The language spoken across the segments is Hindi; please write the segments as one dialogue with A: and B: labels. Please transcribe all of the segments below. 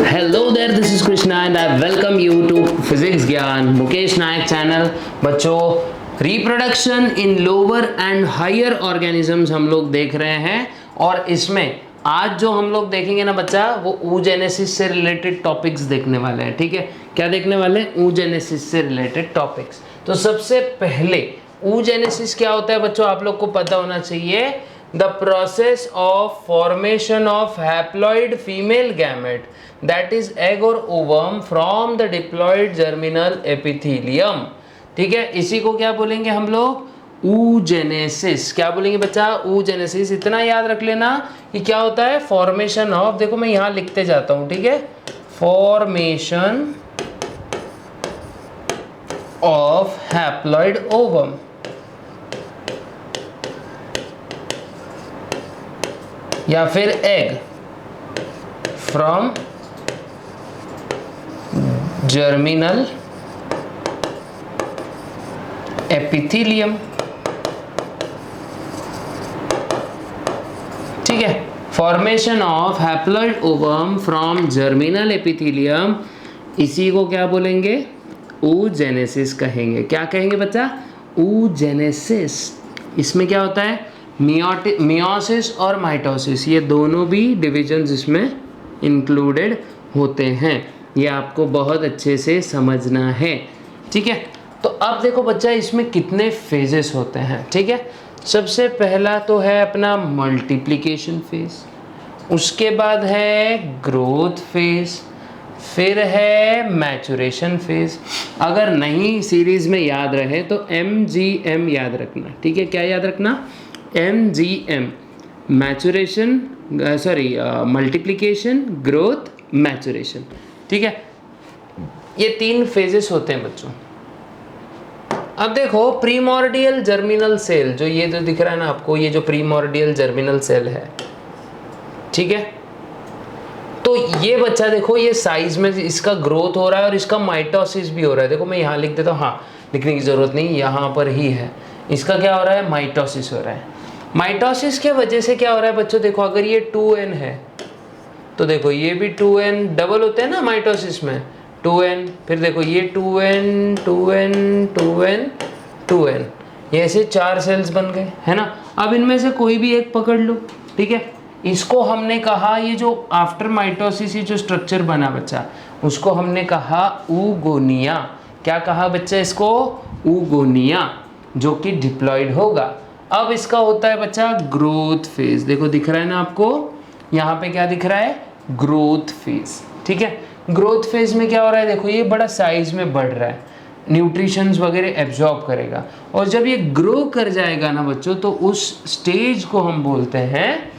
A: Hello there, this is Krishna and I welcome you to Physics Gyan Mukesh Nayak channel. बच्चों, reproduction in lower and higher organisms हम लोग देख रहे हैं और इसमें आज जो हम लोग देखेंगे ना बच्चा, वो oogenesis से रिलेटेड टॉपिक्स देखने वाले हैं। ठीक है, क्या देखने वाले हैं? oogenesis से रिलेटेड टॉपिक्स। तो सबसे पहले oogenesis क्या होता है बच्चों, आप लोग को पता होना चाहिए। The process of formation of haploid female gamete, that is egg or ovum, from the diploid germinal epithelium। ठीक है, इसी को क्या बोलेंगे हम लोग? oogenesis। क्या बोलेंगे बच्चा? oogenesis। इतना याद रख लेना कि क्या होता है, फॉर्मेशन ऑफ, देखो मैं यहां लिखते जाता हूं, ठीक है, फॉर्मेशन ऑफ हैप्लॉइड ओवम या फिर एग फ्रॉम जर्मिनल एपिथेलियम। ठीक है, formation of haploid ovum from germinal epithelium, इसी को क्या बोलेंगे? oogenesis कहेंगे। क्या कहेंगे बच्चा? oogenesis। इसमें क्या होता है? मियोसिस और माइटोसिस, ये दोनों भी डिविजन्स इसमें इंक्लूडेड होते हैं। ये आपको बहुत अच्छे से समझना है। ठीक है, तो अब देखो बच्चा, इसमें कितने फेजेस होते हैं। ठीक है, सबसे पहला तो है अपना मल्टीप्लिकेशन फेज, उसके बाद है ग्रोथ फेज, फिर है मैचुरेशन फेज। अगर नहीं सीरीज में याद रहे तो MGM याद रखना। ठीक है, क्या याद रखना? MGM, maturation, multiplication, growth, maturation. ठीक है, ये 3 फेजेस होते हैं बच्चों। अब देखो, प्रीमोर्डियल जर्मिनल सेल, जो ये जो दिख रहा है ना आपको, ये जो प्रीमोर्डियल जर्मिनल सेल है, ठीक है, तो ये बच्चा देखो, ये साइज में इसका ग्रोथ हो रहा है और इसका माइटोसिस भी हो रहा है। देखो मैं यहाँ लिख देता हूँ, हाँ लिखने की जरूरत नहीं, यहाँ पर ही है। इसका क्या हो रहा है? माइटोसिस हो रहा है। माइटोसिस के वजह से क्या हो रहा है बच्चों, देखो अगर ये 2n है तो देखो ये भी 2n, डबल होते हैं ना माइटोसिस में, 2n, फिर देखो ये 2n 2n 2n 2n, ये ऐसे 4 सेल्स बन गए, है ना। अब इनमें से कोई भी एक पकड़ लो। ठीक है, इसको हमने कहा, ये जो आफ्टर माइटोसिस ये जो स्ट्रक्चर बना बच्चा, उसको हमने कहा ऊगोनिया। क्या कहा बच्चा इसको? ऊगोनिया, जो कि डिप्लॉइड होगा। अब इसका होता है बच्चा ग्रोथ फेज। देखो दिख रहा है ना आपको, यहाँ पे क्या दिख रहा है? Growth phase. ठीक है, ग्रोथ फेज में क्या हो रहा है? देखो ये बड़ा साइज में बढ़ रहा है, न्यूट्रिशंस वगैरह एब्जॉर्ब करेगा, और जब ये ग्रो कर जाएगा ना बच्चों, तो उस स्टेज को हम बोलते हैं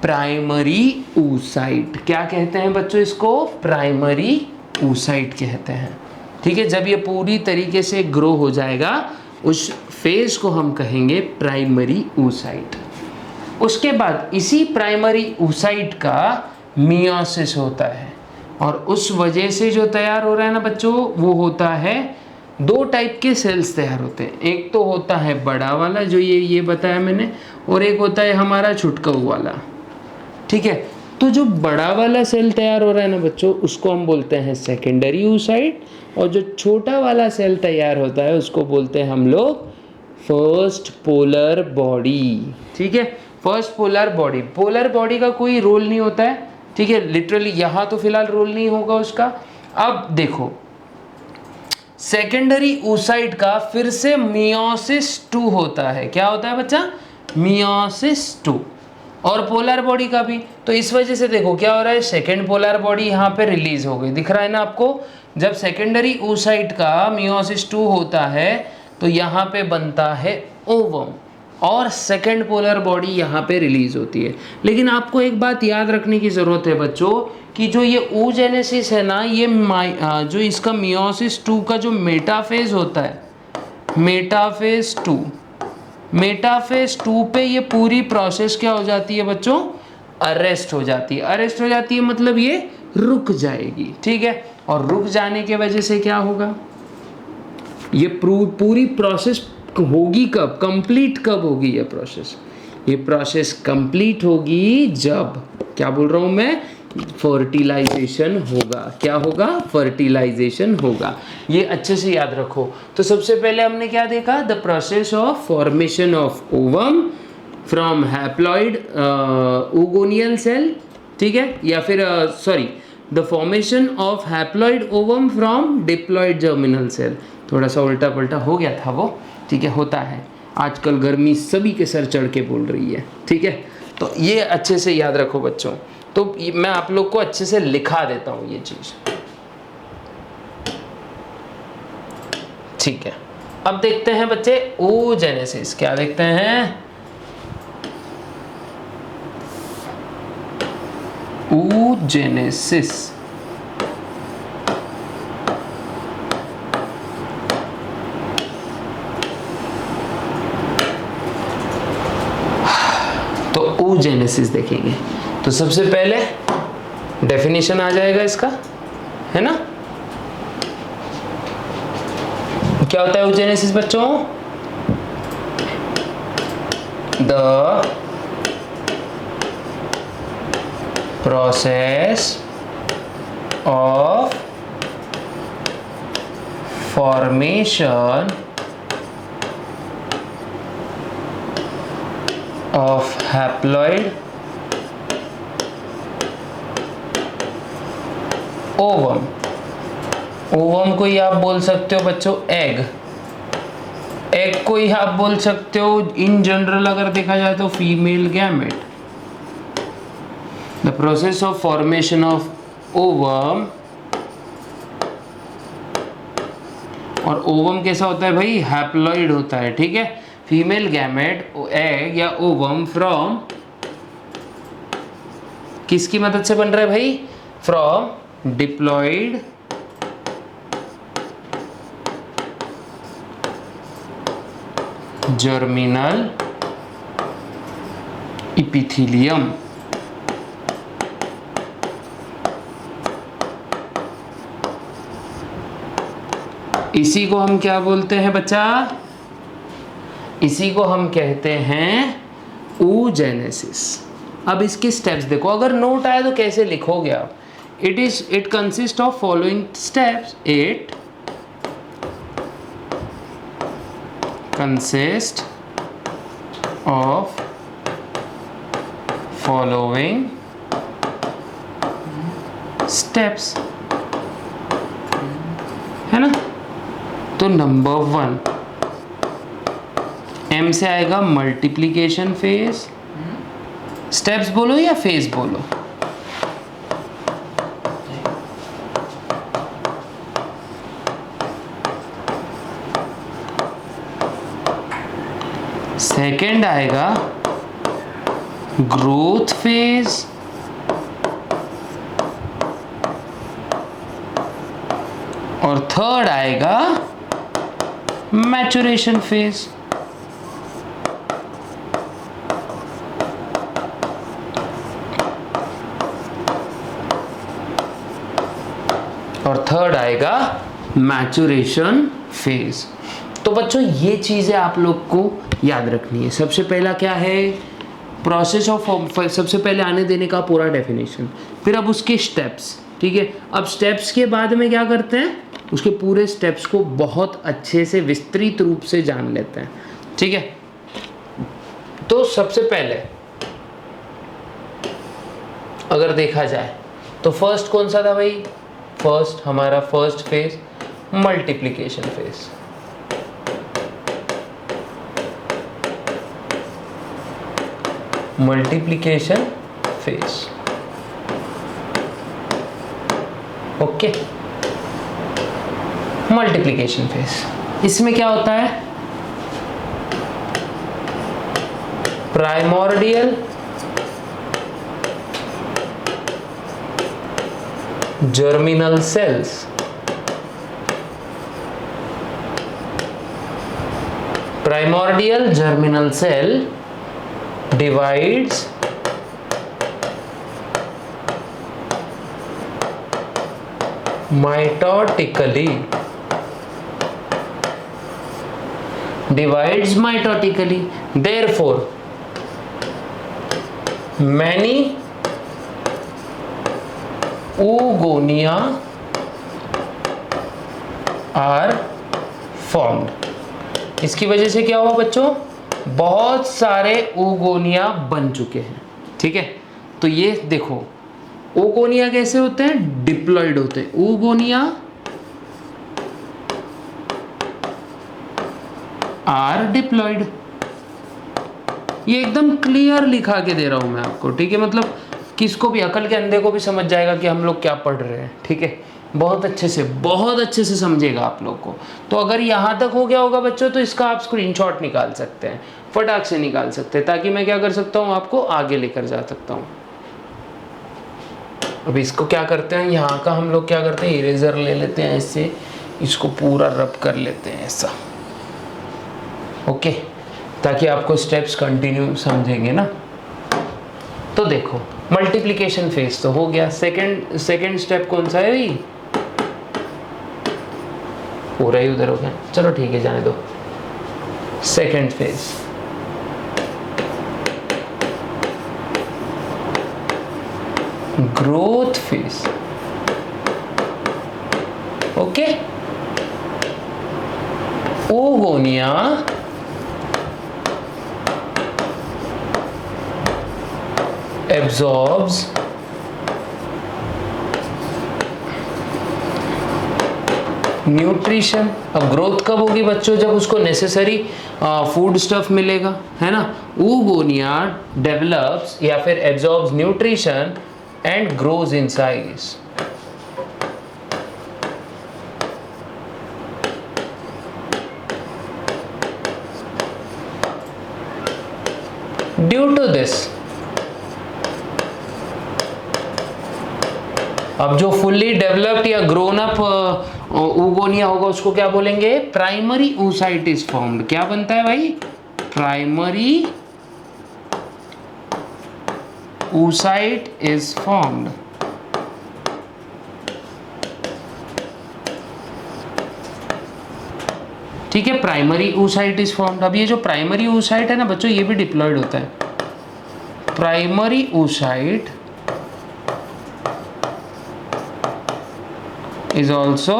A: प्राइमरी oocyte। क्या कहते हैं बच्चों इसको? प्राइमरी oocyte कहते हैं। ठीक है, जब ये पूरी तरीके से ग्रो हो जाएगा, उस फेज को हम कहेंगे प्राइमरी oocyte। उसके बाद इसी प्राइमरी oocyte का मियोसिस होता है, और उस वजह से जो तैयार हो रहा है ना बच्चों, वो होता है 2 टाइप के सेल्स तैयार होते हैं। एक तो होता है बड़ा वाला, जो ये बताया मैंने, और एक होता है हमारा छुटकाऊ वाला। ठीक है, तो जो बड़ा वाला सेल तैयार हो रहा है ना बच्चों, उसको हम बोलते हैं सेकेंडरी oocyte, और जो छोटा वाला सेल तैयार होता है उसको बोलते हैं हम लोग फर्स्ट पोलर बॉडी। ठीक है, first polar body. Polar body का कोई रोल नहीं होता है, ठीक है, लिटरली यहाँ तो फिलहाल रोल नहीं होगा उसका। अब देखो, सेकेंडरी oocyte का फिर से मियोसिस 2 होता है। क्या होता है बच्चा? मियोसिस 2। और पोलर बॉडी का भी। तो इस वजह से देखो क्या हो रहा है, सेकेंड पोलर बॉडी यहाँ पे रिलीज हो गई, दिख रहा है ना आपको। जब सेकेंडरी oocyte का मियोसिस 2 होता है तो यहाँ पे बनता है ओवम, और सेकेंड पोलर बॉडी यहाँ पे रिलीज होती है। लेकिन आपको एक बात याद रखने की ज़रूरत है बच्चों, कि जो ये oogenesis है ना, ये जो इसका मियोसिस 2 का जो मेटाफेज होता है, मेटाफेज 2, मेटाफेज 2 पे ये पूरी प्रोसेस क्या हो जाती है बच्चों? अरेस्ट हो जाती है। अरेस्ट हो जाती है मतलब ये रुक जाएगी। ठीक है, और रुक जाने के वजह से क्या होगा, ये पूरी प्रोसेस होगी कब, कंप्लीट कब होगी ये प्रोसेस? ये प्रोसेस कंप्लीट होगी जब, क्या बोल रहा हूं मैं, फर्टिलाइजेशन होगा। क्या होगा? फर्टिलाइजेशन होगा। ये अच्छे से याद रखो। तो सबसे पहले हमने क्या देखा? The process of formation of ovum from haploid oogonial cell, ठीक है, या फिर sorry, the formation of haploid ovum from diploid germinal cell. थोड़ा सा उल्टा पल्टा हो गया था वो, ठीक है, होता है। आजकल गर्मी सभी के सर चढ़ के बोल रही है, ठीक है। तो ये अच्छे से याद रखो बच्चों। तो मैं आप लोग को अच्छे से लिखा देता हूं ये चीज, ठीक है। अब देखते हैं बच्चे oogenesis। क्या देखते हैं? oogenesis। तो oogenesis देखेंगे। तो सबसे पहले डेफिनेशन आ जाएगा इसका, है ना। क्या होता है oogenesis बच्चों? The process of formation of haploid ovum. Ovum को ही आप बोल सकते हो बच्चों एग। एग को ही आप बोल सकते हो इन जनरल अगर देखा जाए तो female gamete. The process of formation of ovum, और ओवम कैसा होता है भाई? हैप्लॉइड होता है, ठीक है। फीमेल गैमेट एग या ओवम फ्रॉम, किसकी मदद से बन रहा है भाई? From diploid germinal epithelium. इसी को हम क्या बोलते हैं बच्चा? इसी को हम कहते हैं oogenesis। अब इसके स्टेप्स देखो, अगर नोट आए तो कैसे लिखोगे आप? It consist of following steps. It consist of following steps, है ना। तो नंबर 1 M से आएगा मल्टीप्लिकेशन फेज। स्टेप्स बोलो या फेज बोलो? सेकेंड आएगा ग्रोथ फेज। और थर्ड आएगा मैचुरेशन फेज। और थर्ड आएगा मैचुरेशन फेज। तो बच्चों ये चीजें आप लोग को याद रखनी है। सबसे पहला क्या है? प्रोसेस ऑफ, सबसे पहले आने देने का पूरा डेफिनेशन, फिर अब उसके स्टेप्स, ठीक है। अब स्टेप्स के बाद में क्या करते हैं? उसके पूरे स्टेप्स को बहुत अच्छे से विस्तृत रूप से जान लेते हैं, ठीक है। तो सबसे पहले अगर देखा जाए तो फर्स्ट कौन सा था भाई? फर्स्ट हमारा first phase multiplication phase. Multiplication phase, okay. Multiplication phase, इसमें क्या होता है? Primordial germinal cells primordial germinal cell divides mitotically therefore many oogonia are formed. इसकी वजह से क्या हुआ बच्चों, बहुत सारे oogonia बन चुके हैं। ठीक है, तो ये देखो oogonia कैसे होते हैं, डिप्लॉयड होते हैं। oogonia आर डिप्लॉयड, ये एकदम क्लियर लिखा के दे रहा हूं मैं आपको। ठीक है, मतलब किसको भी, अकल के अंधे को भी समझ जाएगा कि हम लोग क्या पढ़ रहे हैं। ठीक है, बहुत अच्छे से समझेगा आप लोग को। तो अगर यहाँ तक हो गया होगा बच्चों, तो इसका आप स्क्रीनशॉट निकाल सकते हैं, फटाक से निकाल सकते हैं, ताकि मैं क्या कर सकता हूँ, आपको आगे लेकर जा सकता हूँ। अब इसको क्या करते हैं, यहाँ का हम लोग क्या करते हैं, इरेजर ले लेते हैं ऐसे, इसको पूरा रब कर लेते हैं ऐसा। ओके, ताकि आपको स्टेप्स कंटिन्यू समझेंगे ना। तो देखो मल्टीप्लिकेशन फेज तो हो गया। सेकंड स्टेप कौन सा है भाई, पूरा ही उधर हो गया, चलो ठीक है जाने दो। Second phase, growth phase. Okay, oogonia absorbs nutrition. अब ग्रोथ कब होगी बच्चों, जब उसको नेसेसरी फूड स्टफ मिलेगा, है ना। oogonia डेवलप्स या फिर absorbs nutrition and grows in size. Due to this, अब जो फुल्ली डेवलप्ड या ग्रोन अप oogonia होगा उसको क्या बोलेंगे, प्राइमरी oocyte इज फॉर्म्ड। क्या बनता है भाई, प्राइमरी oocyte इज फॉर्म्ड। ठीक है, प्राइमरी oocyte इज फॉर्म्ड। अब ये जो प्राइमरी oocyte है ना बच्चों, ये भी डिप्लॉयड होता है। Primary oocyte is also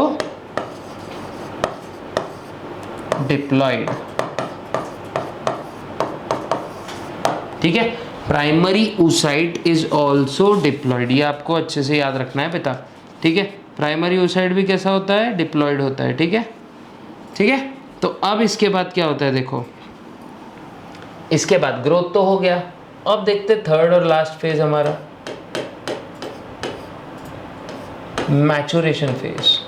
A: diploid। ठीक है, primary oocyte is also diploid, ये आपको अच्छे से याद रखना है बेटा। ठीक है, प्राइमरी oocyte भी कैसा होता है, डिप्लॉयड होता है। ठीक है, ठीक है। तो अब इसके बाद क्या होता है, देखो इसके बाद ग्रोथ तो हो गया। अब देखते थर्ड और लास्ट फेज हमारा, maturation phase.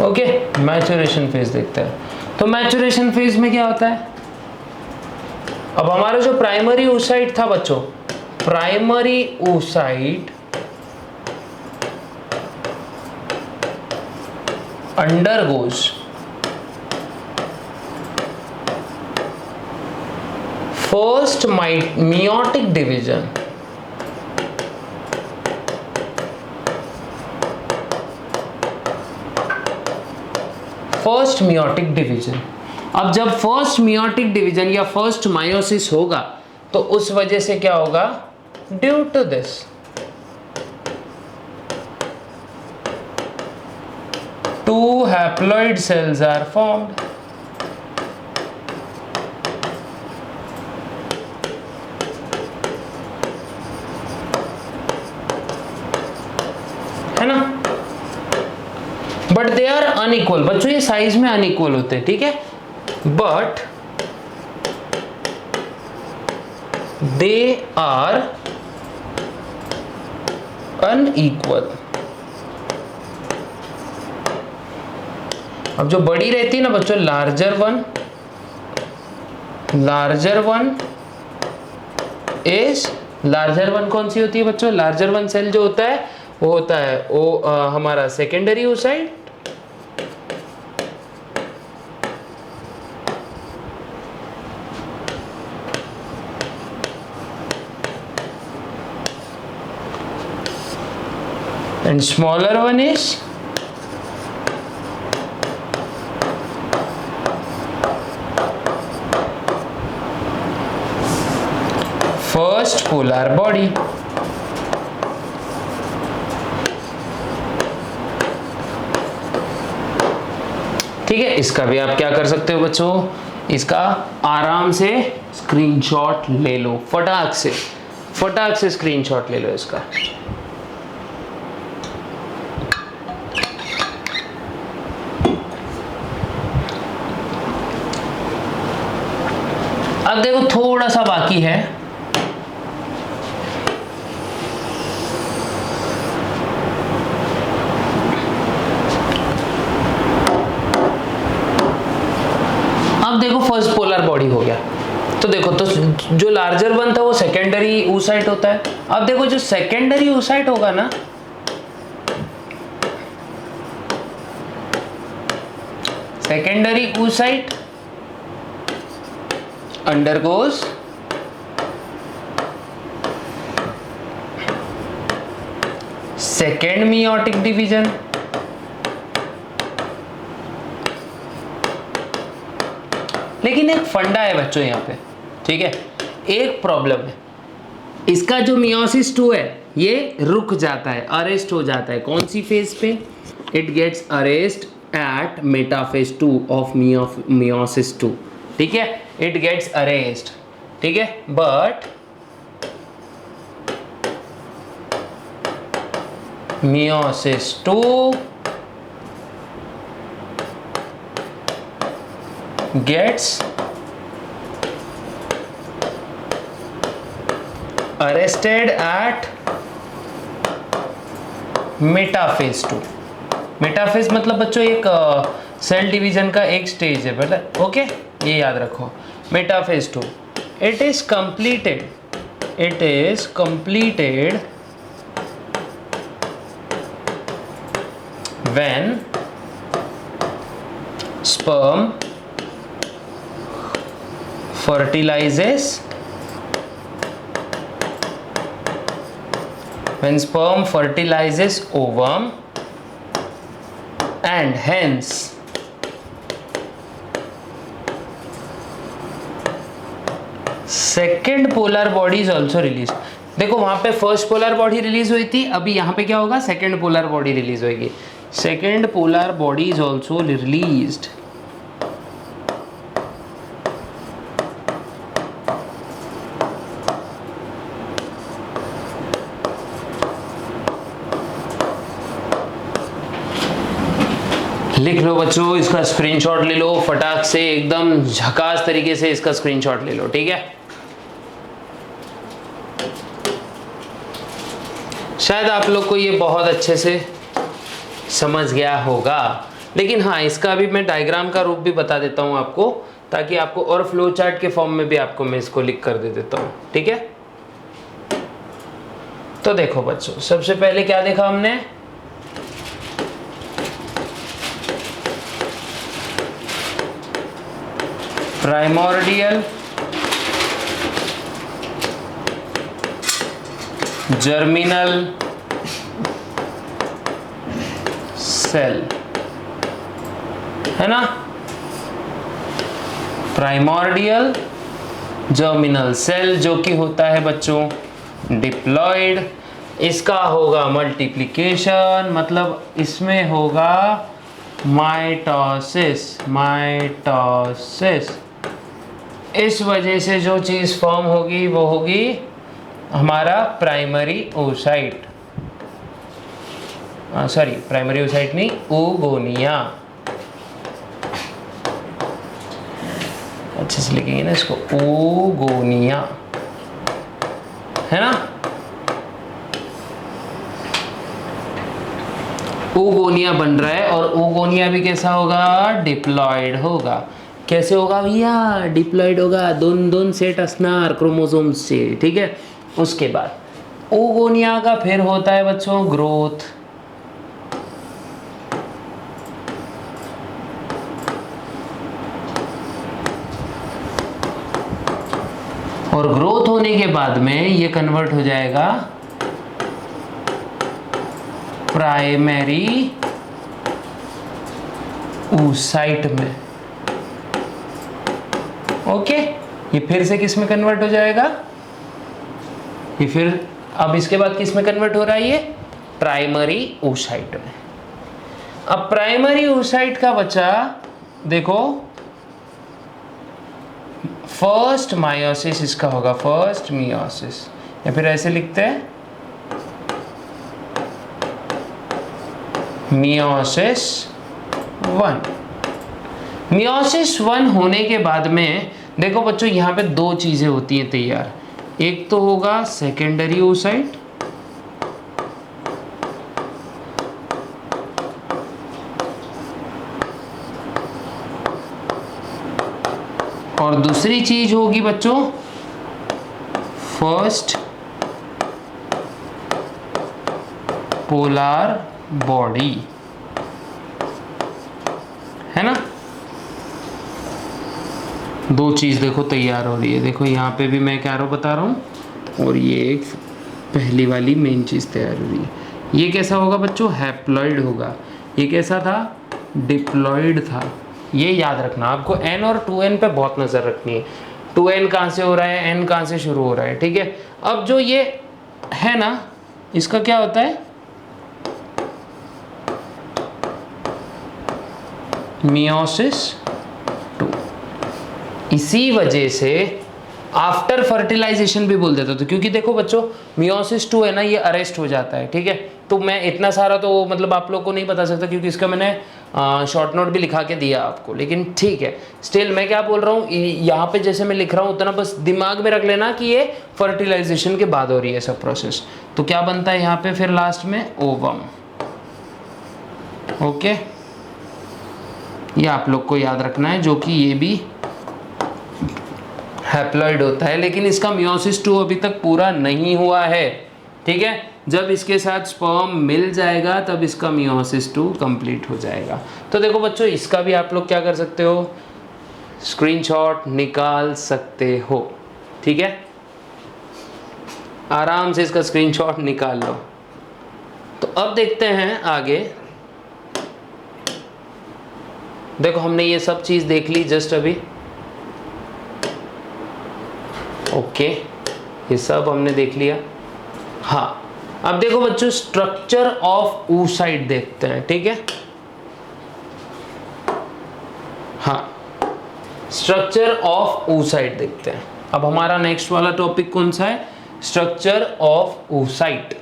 A: Okay, maturation phase देखते हैं। तो मैचुरेशन फेज में क्या होता है, अब हमारा जो प्राइमरी oocyte था बच्चों, primary oocyte undergoes first meiotic division। First meiotic division. अब जब फर्स्ट meiotic डिवीजन या फर्स्ट मायोसिस होगा, तो उस वजह से क्या होगा, due to this two haploid cells are formed। है ना, बट दे आर अनइक्वल। बच्चों ये साइज में अनइक्वल होते हैं। ठीक है, बट दे आर अनइक्वल। अब जो बड़ी रहती है ना बच्चों, लार्जर वन कौन सी होती है बच्चों, लार्जर वन सेल जो होता है वो होता है हमारा secondary oocyte। and smaller one is first polar body. ठीक है, इसका भी आप क्या कर सकते हो बच्चों, इसका आराम से स्क्रीनशॉट ले लो, फटाक से स्क्रीनशॉट ले लो इसका। अब देखो थोड़ा सा बाकी है, अब देखो फर्स्ट पोलर बॉडी हो गया। तो देखो, तो जो लार्जर वन था वो सेकेंडरी oocyte होता है। अब देखो जो सेकेंडरी oocyte होगा ना, secondary oocyte undergoes second meiotic division. लेकिन एक फंडा है बच्चों यहाँ पे, ठीक है, एक प्रॉब्लम है, इसका जो मियोसिस 2 है ये रुक जाता है, अरेस्ट हो जाता है। कौन सी फेज पे? It gets arrest at metaphase 2 of meiosis 2, ठीक है, इट गेट्स अरेस्ट, ठीक है, but meiosis 2 gets arrested at metaphase 2। Metaphase मतलब बच्चों एक सेल डिवीजन का एक स्टेज है, पता, ओके, ये याद रखो। Metaphase 2 it is completed when sperm fertilizes ovum and hence second polar body is also release. देखो वहां पे फर्स्ट पोलर बॉडी रिलीज हुई थी, अभी यहाँ पे क्या होगा, सेकेंड पोलर बॉडी रिलीज होगी। Second polar body is also released. लिख लो बच्चों, इसका स्क्रीनशॉट ले लो फटाक से, एकदम झकास तरीके से इसका स्क्रीनशॉट ले लो, ठीक है। शायद आप लोग को ये बहुत अच्छे से समझ गया होगा, लेकिन हाँ, इसका भी मैं डायग्राम का रूप भी बता देता हूँ आपको, ताकि आपको, और फ्लो चार्ट के फॉर्म में भी आपको मैं इसको लिख कर दे देता हूँ, ठीक है। तो देखो बच्चों, सबसे पहले क्या देखा हमने, प्राइमोर्डियल जर्मिनल सेल, है ना, प्राइमोर्डियल जर्मिनल सेल जो कि होता है बच्चों डिप्लॉयड। इसका होगा मल्टीप्लिकेशन, मतलब इसमें होगा माइटोसिस। इस वजह से जो चीज फॉर्म होगी वो होगी हमारा primary oocyte, sorry primary oocyte नहीं, oogonia। अच्छे से लिखेंगे ना इसको, oogonia, है ना। oogonia बन रहा है, और oogonia भी कैसा होगा, डिप्लॉयड होगा। कैसे होगा भैया, डिप्लॉयड होगा, दोन सेट असणार क्रोमोसोम्स से, ठीक है। उसके बाद oogonia का फिर होता है बच्चों ग्रोथ। और ग्रोथ होने के बाद में ये कन्वर्ट हो जाएगा प्राइमरी oocyte में, ओके। ये फिर से किस में कन्वर्ट हो जाएगा, ये फिर अब इसके बाद किस में कन्वर्ट हो रहा है, ये प्राइमरी oocyte में। अब प्राइमरी oocyte का बच्चा देखो फर्स्ट मायोसिस इसका होगा, फर्स्ट मियोसिस, या फिर ऐसे लिखते हैं मियोसिस 1। मियोसिस 1 होने के बाद में देखो बच्चों यहाँ पे दो चीजें होती हैं तैयार। एक तो होगा सेकेंडरी oocyte, और दूसरी चीज होगी बच्चों फर्स्ट पोलर बॉडी, है ना। दो चीज देखो तैयार हो रही है, देखो यहाँ पे भी मैं कैरो बता रहा हूँ और ये एक पहली वाली मेन चीज तैयार हो रही है। ये कैसा होगा बच्चों, हैप्लॉइड होगा। ये कैसा था, डिप्लॉइड था। ये याद रखना आपको, n और 2n पे बहुत नजर रखनी है। 2n कहाँ से हो रहा है, n कहाँ से शुरू हो रहा है, ठीक है। अब जो ये है ना, इसका क्या होता है, मियोसिस 2। इसी वजह से आफ्टर फर्टिलाइजेशन भी बोल देता था, क्योंकि देखो बच्चों मियोसिस 2 है ना, ये अरेस्ट हो जाता है, ठीक है। तो मैं इतना सारा तो मतलब आप लोग को नहीं बता सकता, क्योंकि इसका मैंने शॉर्ट नोट भी लिखा के दिया आपको, लेकिन ठीक है। स्टिल मैं क्या बोल रहा हूँ, यहाँ पे जैसे मैं लिख रहा हूँ उतना बस दिमाग में रख लेना कि ये फर्टिलाइजेशन के बाद हो रही है सब प्रोसेस। तो क्या बनता है यहाँ पे फिर लास्ट में, ओवम। ओके, ये आप लोग को याद रखना है, जो कि ये भी हैप्लॉइड होता है, लेकिन इसका मियोसिस 2 अभी तक पूरा नहीं हुआ है, ठीक है। जब इसके साथ स्पर्म मिल जाएगा तब इसका मियोसिस 2 कंप्लीट हो जाएगा। तो देखो बच्चों, इसका भी आप लोग क्या कर सकते हो, स्क्रीनशॉट निकाल सकते हो, ठीक है। आराम से इसका स्क्रीनशॉट निकाल लो। तो अब देखते हैं आगे। देखो हमने ये सब चीज देख ली जस्ट अभी, ओके, ये सब हमने देख लिया। हाँ, अब देखो बच्चों स्ट्रक्चर ऑफ oocyte देखते हैं, ठीक है। हाँ, स्ट्रक्चर ऑफ oocyte देखते हैं। अब हमारा नेक्स्ट वाला टॉपिक कौन सा है, स्ट्रक्चर ऑफ oocyte।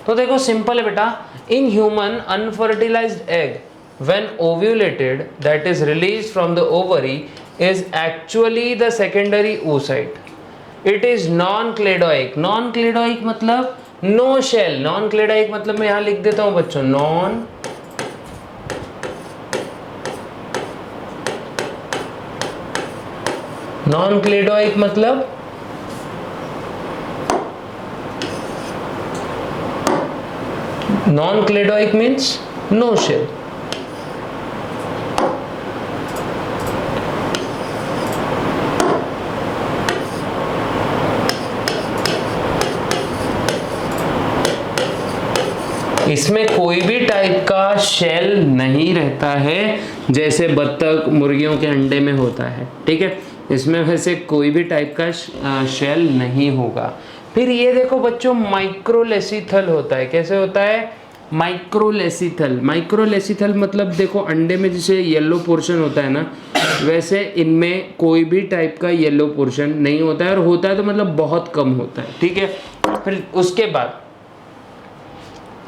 A: तो देखो सिंपल है बेटा, in human unfertilised egg when ovulated, that is released from the ovary, is actually the secondary oocyte. It is non-cladoic. Non-cladoic मतलब no shell. Non-cladoic मतलब मैं यहाँ लिख देता हूँ बच्चों, non-cladoic मतलब non-cladoic means no shell. इसमें कोई भी टाइप का शेल नहीं रहता है, जैसे बत्तख मुर्गियों के अंडे में होता है, ठीक है। इसमें वैसे कोई भी टाइप का शेल नहीं होगा। फिर ये देखो बच्चों माइक्रोलेसिथल होता है। कैसे होता है, माइक्रोलेसिथल। माइक्रोलेसिथल मतलब देखो अंडे में जैसे येलो पोर्शन होता है ना, वैसे इनमें कोई भी टाइप का येलो पोर्शन नहीं होता है, और होता है तो मतलब बहुत कम होता है, ठीक है। फिर उसके बाद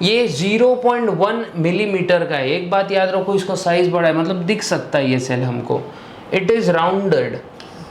A: ये 0.1 मिलीमीटर का है। एक बात याद रखो, इसका साइज बड़ा है, मतलब दिख सकता है ये सेल हमको। इट इज राउंडेड,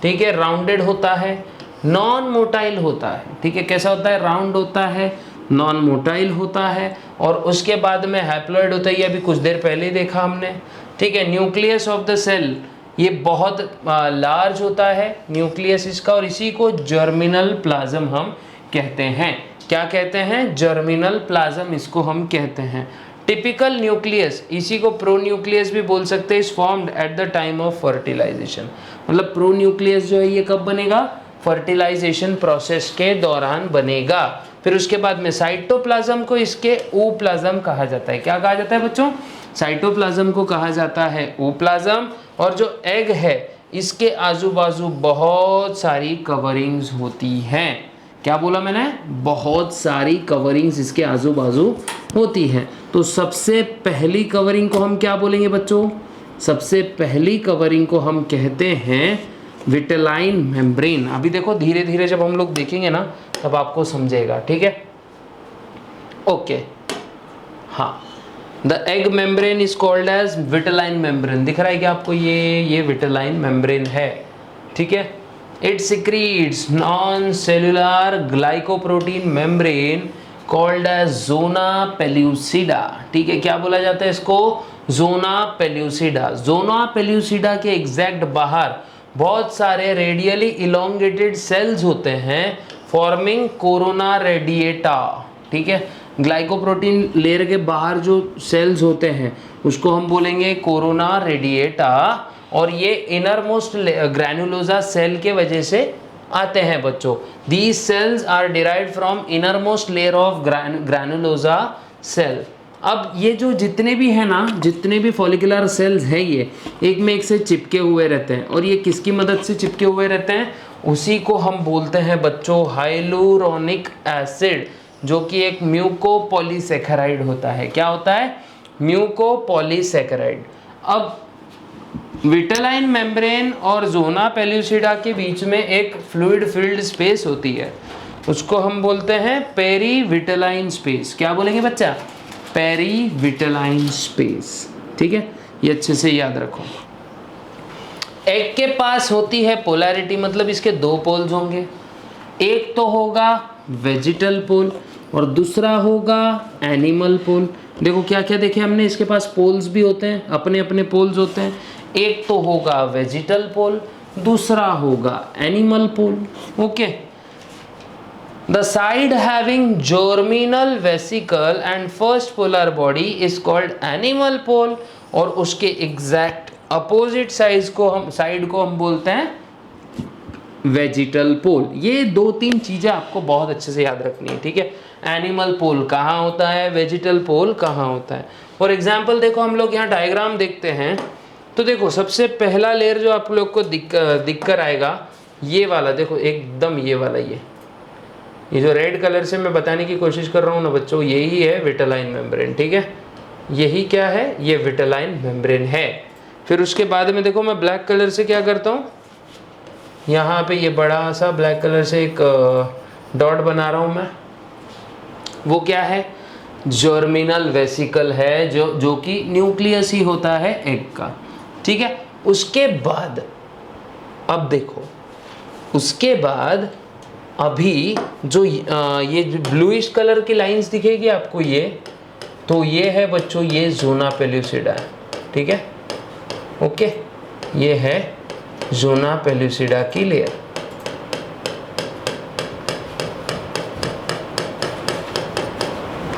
A: ठीक है, राउंडेड होता है, नॉन मोटाइल होता है, ठीक है। कैसा होता है, राउंड होता है, नॉन मोटाइल होता है, और उसके बाद में हैप्लॉइड होता है। ये अभी कुछ देर पहले देखा हमने, ठीक है। न्यूक्लियस ऑफ द सेल ये बहुत लार्ज होता है न्यूक्लियस इसका, और इसी को जर्मिनल प्लाज्म हम कहते हैं। क्या कहते हैं, जर्मिनल प्लाज्म इसको हम कहते हैं। टिपिकल न्यूक्लियस, इसी को प्रोन्यूक्लियस भी बोल सकते हैं, is formed at the time of fertilisation. मतलब प्रोन्यूक्लियस जो है ये कब बनेगा, फर्टिलाइजेशन प्रोसेस के दौरान बनेगा। फिर उसके बाद में साइटोप्लाज्म को इसके ओप्लाज्म कहा जाता है। क्या कहा जाता है बच्चों, साइटोप्लाज्म को कहा जाता है ओप्लाज्म। और जो एग है इसके आजू बाजू बहुत सारी कवरिंग्स होती हैं। क्या बोला मैंने, बहुत सारी कवरिंग्स इसके आजू बाजू होती हैं। तो सबसे पहली कवरिंग को हम क्या बोलेंगे बच्चों, सबसे पहली कवरिंग को हम कहते हैं विटेलाइन मेम्ब्रेन। अभी देखो धीरे धीरे जब हम लोग देखेंगे ना तब आपको समझेगा, ठीक है। ओके, हाँ, the egg membrane is called as vitelline membrane. दिख रहा है क्या आपको, ये विटेलाइन मेम्ब्रेन है, ठीक है। It secretes non cellular glycoprotein membrane called as zona pellucida, ठीक है। क्या बोला जाता है इसको, जोना पेल्यूसिडा। जोना पेल्यूसिडा के एग्जैक्ट बाहर बहुत सारे रेडियली इलोंगेटेड सेल्स होते हैं फॉर्मिंग कोरोना रेडिएटा, ठीक है। ग्लाइकोप्रोटीन लेयर के बाहर जो सेल्स होते हैं उसको हम बोलेंगे कोरोना रेडिएटा, और ये इनर मोस्ट ग्रैनुलोसा सेल के वजह से आते हैं बच्चों। These cells are derived from inner most layer of granulosa cell. अब ये जो जितने भी हैं ना, जितने भी फॉलिकुलर सेल्स हैं, ये एक में एक से चिपके हुए रहते हैं, और ये किसकी मदद से चिपके हुए रहते हैं, उसी को हम बोलते हैं बच्चों हाइलुरोनिक एसिड, जो कि एक म्यूकोपॉलीसैकेराइड होता है। क्या होता है, म्यूकोपॉलीसैकेराइड। अब विटेलाइन मेम्ब्रेन और जोना पेल्यूसिडा के बीच में एक फ्लूइड फिल्ड स्पेस होती है, उसको हम बोलते हैं पेरीविटेलाइन स्पेस। क्या बोलेंगे बच्चा, पेरीविटेलाइन स्पेस, ठीक है। ये अच्छे से याद रखो। एग के पास होती है पोलैरिटी, मतलब इसके दो पोल्स होंगे, एक तो होगा वेजिटल पोल और दूसरा होगा एनिमल पोल। देखो क्या क्या देखे हमने, इसके पास पोल्स भी होते हैं, अपने अपने पोल्स होते हैं। एक तो होगा वेजिटल पोल, दूसरा होगा animal pole, okay. The side having germinal vesicle and first polar body is called animal pole, और उसके एग्जैक्ट अपोजिट साइड को हम बोलते हैं वेजिटल पोल। ये दो तीन चीजें आपको बहुत अच्छे से याद रखनी है, ठीक है। एनिमल पोल कहाँ होता है, वेजिटल पोल कहाँ होता है। फॉर एग्जाम्पल देखो, हम लोग यहाँ डायग्राम देखते हैं तो देखो सबसे पहला लेयर जो आप लोग को दिख कर आएगा, ये वाला देखो, एकदम ये वाला, ये जो रेड कलर से मैं बताने की कोशिश कर रहा हूँ ना बच्चों, यही है विटेलाइन मेम्ब्रेन, ठीक है। यही क्या है, ये विटेलाइन मेम्ब्रेन है। फिर उसके बाद में देखो मैं ब्लैक कलर से क्या करता हूँ, यहाँ पे ये बड़ा सा ब्लैक कलर से एक डॉट बना रहा हूँ मैं, वो क्या है, जर्मिनल वेसिकल है, जो कि न्यूक्लियस ही होता है एग का, ठीक है। उसके बाद अब देखो, उसके बाद अभी जो ये ब्लूइश कलर की लाइंस दिखेगी आपको, ये तो ये है बच्चों, ये जोना पेल्यूसिडा है, ठीक है, ओके। ये है जोना पेल्यूसिडा की लेयर,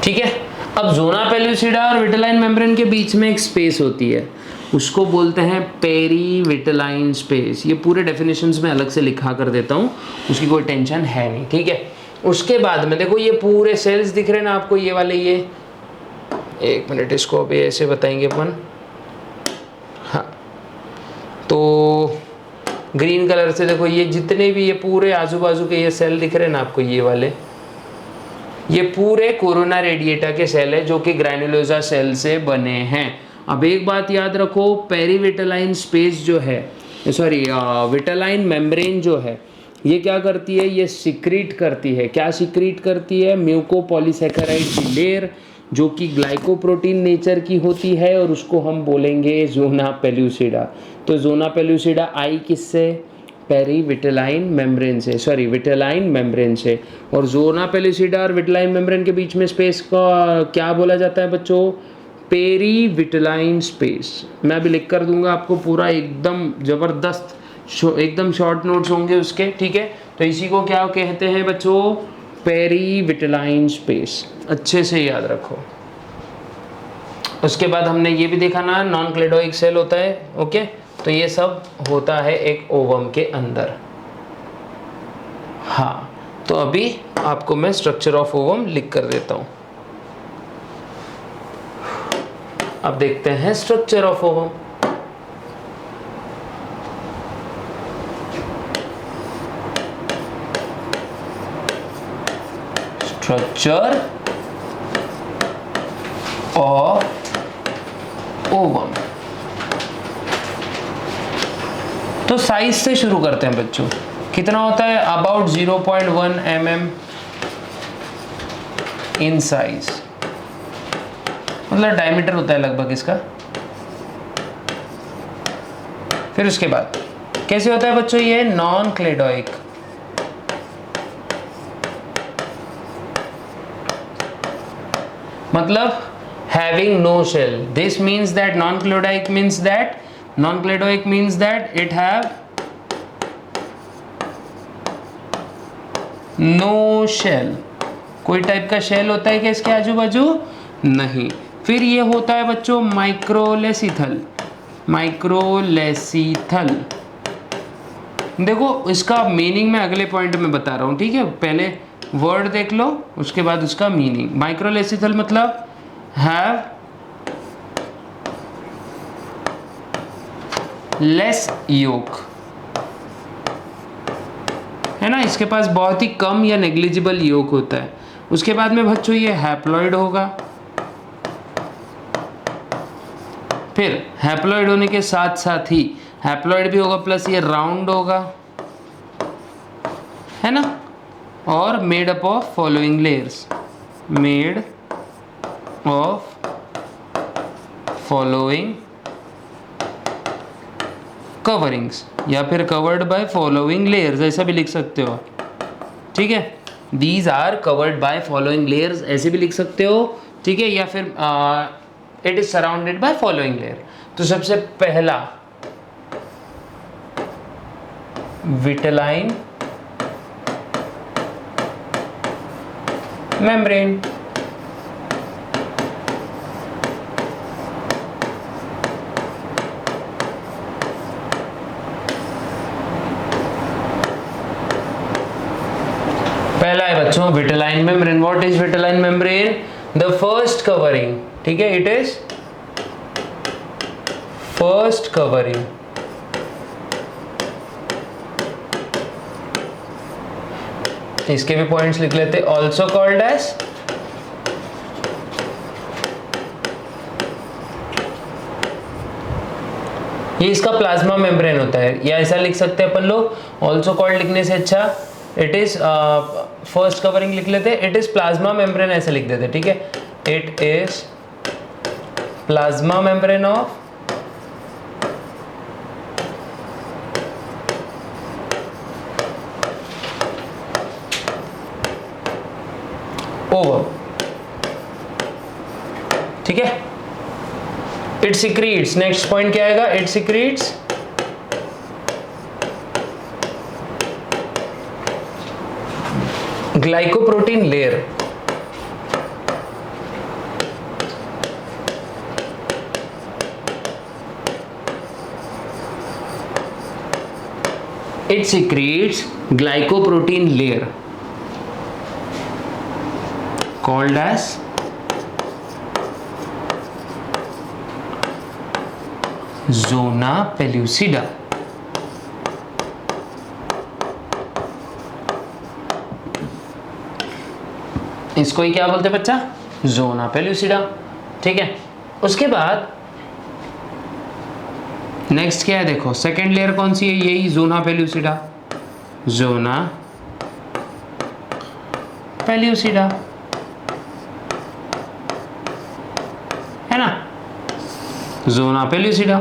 A: ठीक है। अब जोना पेल्यूसिडा और विटेलाइन मेम्ब्रेन के बीच में एक स्पेस होती है, उसको बोलते हैं पेरीविटेलाइन स्पेस। ये पूरे डेफिनेशंस में अलग से लिखा कर देता हूँ, उसकी कोई टेंशन है नहीं, ठीक है। उसके बाद में देखो ये पूरे सेल्स दिख रहे हैं ना आपको, ये वाले, ये एक मिनट, इसको अभी ऐसे बताएंगे अपन, हाँ। तो ग्रीन कलर से देखो, ये जितने भी ये पूरे आजू बाजू के ये सेल दिख रहे हैं ना आपको, ये वाले, ये पूरे कोरोना रेडिएटा के सेल है जो कि ग्रैनुलोसा सेल से बने हैं। अब एक बात याद रखो, पेरीविटेलाइन स्पेस जो है, सॉरी विटेलाइन मेम्ब्रेन जो है, ये क्या करती है, ये सिक्रीट करती है। क्या सिक्रीट करती है, म्यूकोपॉलीसैकेराइड की लेयर, जो कि ग्लाइकोप्रोटीन नेचर की होती है, और उसको हम बोलेंगे जोना पेल्यूसिडा। तो जोना पेल्यूसिडा आई किससे, पेरीविटेलाइन मेम्ब्रेन से, सॉरी विटेलाइन मेम्ब्रेन से। और जोना पेल्यूसिडा और विटेलाइन मेम्ब्रेन के बीच में स्पेस का क्या बोला जाता है बच्चों, पेरीविटेलाइन स्पेस। मैं अभी लिख कर दूंगा आपको पूरा, एकदम ज़बरदस्त, एकदम शॉर्ट नोट्स होंगे उसके, ठीक है। तो इसी को क्या कहते हैं बच्चों, पेरीविटेलाइन स्पेस, अच्छे से याद रखो। उसके बाद हमने ये भी देखा ना, नॉन क्लेडोइक सेल होता है, ओके। तो ये सब होता है एक ओवम के अंदर, हाँ। तो अभी आपको मैं स्ट्रक्चर ऑफ ओवम लिख कर देता हूँ। अब देखते हैं structure of ovum. Structure of ovum. तो साइज से शुरू करते हैं बच्चों। कितना होता है? अबाउट 0.1 mm इन साइज, मतलब डायमीटर होता है लगभग इसका। फिर उसके बाद कैसे होता है बच्चों? ये नॉन क्लेडोइक, मतलब having no shell. This means that non-cladoic means that it have no shell. कोई टाइप का शेल होता है क्या इसके आजू बाजू? नहीं। फिर ये होता है बच्चों माइक्रोलेसिथल। देखो इसका मीनिंग मैं अगले पॉइंट में बता रहा हूँ, ठीक है? पहले वर्ड देख लो, उसके बाद उसका मीनिंग। माइक्रोलेसिथल मतलब हैव लेस योक, है ना? इसके पास बहुत ही कम या नेग्लिजिबल योक होता है। उसके बाद में बच्चों ये हैप्लॉइड होगा। फिर हैप्लॉइड होने के साथ साथ ही हैप्लॉइड भी होगा, प्लस ये राउंड होगा, है ना? और made up of following layers, made of following coverings, या फिर कवर्ड बाय फॉलोइंग लेयर्स, ऐसा भी लिख सकते हो, ठीक है? These are covered by following layers, ऐसे भी लिख सकते हो, ठीक है? या फिर it is surrounded by following layer. तो सबसे पहला विटेलाइन मेम्ब्रेन, पहला है बच्चों vitelline membrane. What is vitelline membrane? The first covering, ठीक है? इट इज फर्स्ट कवरिंग इसके भी पॉइंट्स लिख लेते। ऑल्सो कॉल्ड एज ये इसका प्लाज्मा मेम्ब्रेन होता है, या ऐसा लिख सकते हैं अपन लोग, ऑल्सो कॉल्ड लिखने से अच्छा इट इज फर्स्ट कवरिंग लिख लेते, इट इज प्लाज्मा मेम्ब्रेन ऐसे लिख देते, ठीक है? It is plasma membrane of ovum, ठीक है? इट सिक्रीट्स, नेक्स्ट पॉइंट क्या आएगा? It secretes glycoprotein layer, it secretes glycoprotein layer called as zona pellucida। इसको ही क्या बोलते हैं बच्चा? जोना पेल्यूसिडा, ठीक है? उसके बाद नेक्स्ट क्या है? देखो सेकेंड लेयर कौन सी है? यही जोना पेल्यूसिडा, जोना पेल्यूसिडा, है ना? जोना पेल्यूसिडा।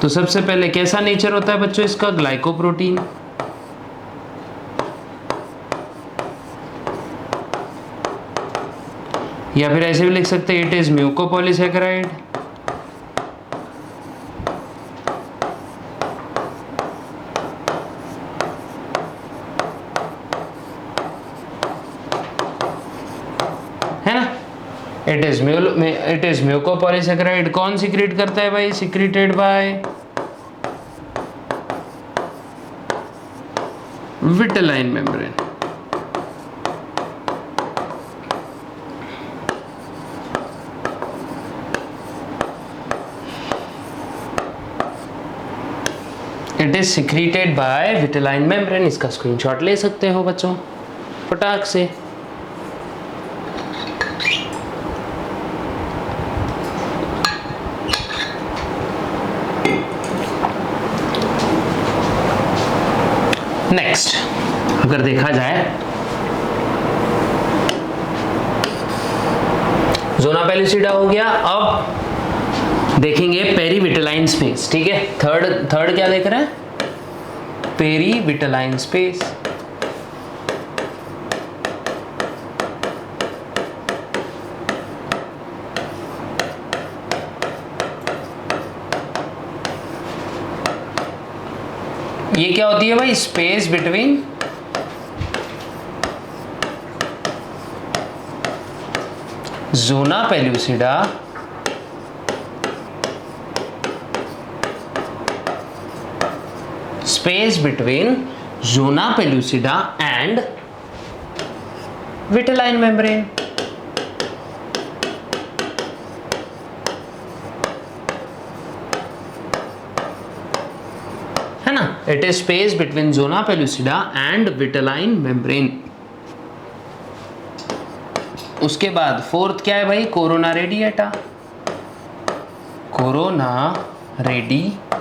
A: तो सबसे पहले कैसा नेचर होता है बच्चों इसका? ग्लाइकोप्रोटीन, या फिर ऐसे भी लिख सकते हैं इट इज म्यूकोपॉलीसैकेराइड, है ना? It is mucopolysaccharide. कौन सिक्रीट करता है भाई? Secreted by vitelline membrane. It is secreted by vitelline membrane. इसका स्क्रीनशॉट ले सकते हो बच्चों फटाक से। नेक्स्ट अगर देखा जाए जोना पेलुसिडा हो गया, अब देखेंगे पेरीविटलाइन स्पेस। ठीक है, थर्ड क्या देख रहे हैं? Perivitelline space. ये क्या होती है भाई? Space between zona pellucida space between zona pellucida and vitelline membrane। है ना, it is space between zona pellucida and vitelline membrane। उसके बाद फोर्थ क्या है भाई? Corona radiata. कोरोना रेडिएटा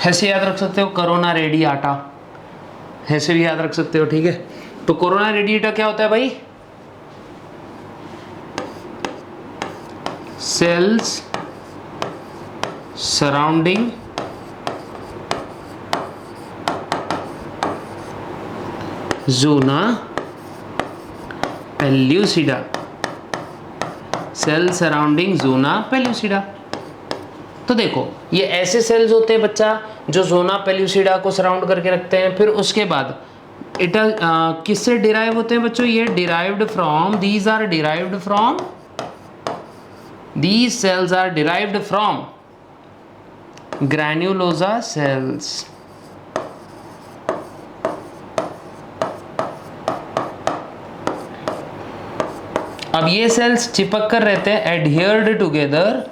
A: ऐसे याद रख सकते हो, कोरोना रेडिएटा ऐसे भी याद रख सकते हो। ठीक है, तो कोरोना रेडिएटा क्या होता है भाई? सेल्स सराउंडिंग जोना पेल्यूसिडा, सेल सराउंडिंग जोना पेल्यूसिडा। तो देखो ये ऐसे सेल्स होते हैं बच्चा जो जोना पेल्यूसिडा को सराउंड करके रखते हैं। फिर उसके बाद किससे डिराइव होते हैं बच्चों? ये derived from, these are derived from, these cells are derived from granulosa cells. अब ये सेल्स चिपक कर रहते हैं, adhered together,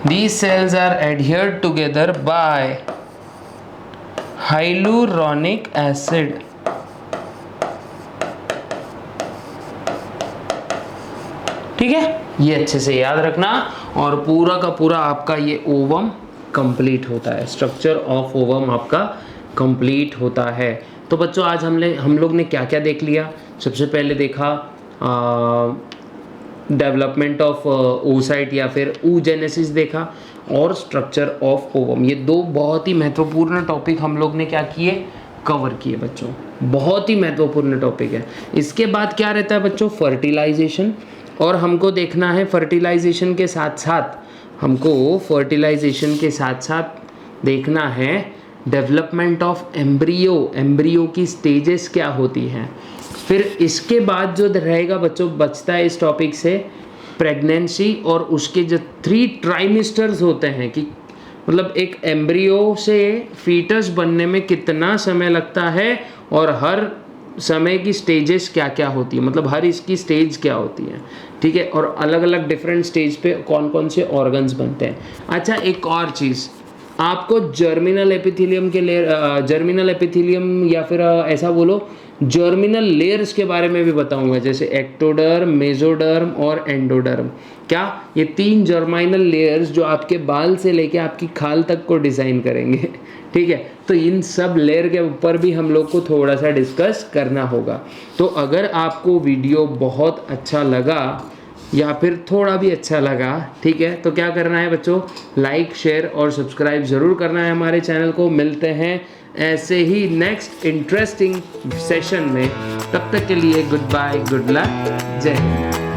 A: these cells are adhered together by hyaluronic acid। ठीक है, ये अच्छे से याद रखना। और पूरा का पूरा आपका ये ओवम कंप्लीट होता है, स्ट्रक्चर ऑफ ओवम आपका कंप्लीट होता है। तो बच्चों आज हम लोग ने क्या क्या देख लिया? सबसे पहले देखा डेवलपमेंट ऑफ oocyte या फिर oogenesis देखा, और स्ट्रक्चर ऑफ ओवम। ये दो बहुत ही महत्वपूर्ण टॉपिक हम लोग ने क्या किए? कवर किए बच्चों, बहुत ही महत्वपूर्ण टॉपिक है। इसके बाद क्या रहता है बच्चों? फर्टिलाइजेशन। और हमको देखना है फर्टिलाइजेशन के साथ साथ देखना है डेवलपमेंट ऑफ एम्ब्रियो की स्टेजेस क्या होती हैं। फिर इसके बाद जो रहेगा बच्चों बचता है इस टॉपिक से प्रेगनेंसी, और उसके जो 3 ट्राइमेस्टर्स होते हैं कि मतलब एक एम्ब्रियो से फीटस बनने में कितना समय लगता है, और हर समय की स्टेजेस क्या क्या होती है, मतलब हर इसकी स्टेज क्या होती है। ठीक है, और अलग अलग डिफरेंट स्टेज पे कौन कौन से ऑर्गन्स बनते हैं। अच्छा, एक और चीज़ आपको जर्मिनल एपिथेलियम या फिर ऐसा बोलो जर्मिनल लेयर्स के बारे में भी बताऊंगा, जैसे एक्टोडर्म, मेसोडर्म और एंडोडर्म। क्या ये 3 जर्मिनल लेयर्स जो आपके बाल से लेके आपकी खाल तक को डिज़ाइन करेंगे। ठीक है, तो इन सब लेयर के ऊपर भी हम लोग को थोड़ा सा डिस्कस करना होगा। तो अगर आपको वीडियो बहुत अच्छा लगा या फिर थोड़ा भी अच्छा लगा, ठीक है, तो क्या करना है बच्चों? लाइक, शेयर और सब्सक्राइब ज़रूर करना है हमारे चैनल को। मिलते हैं ऐसे ही नेक्स्ट इंटरेस्टिंग सेशन में। तब तक के लिए गुड बाय, गुड लक, जय हिंद।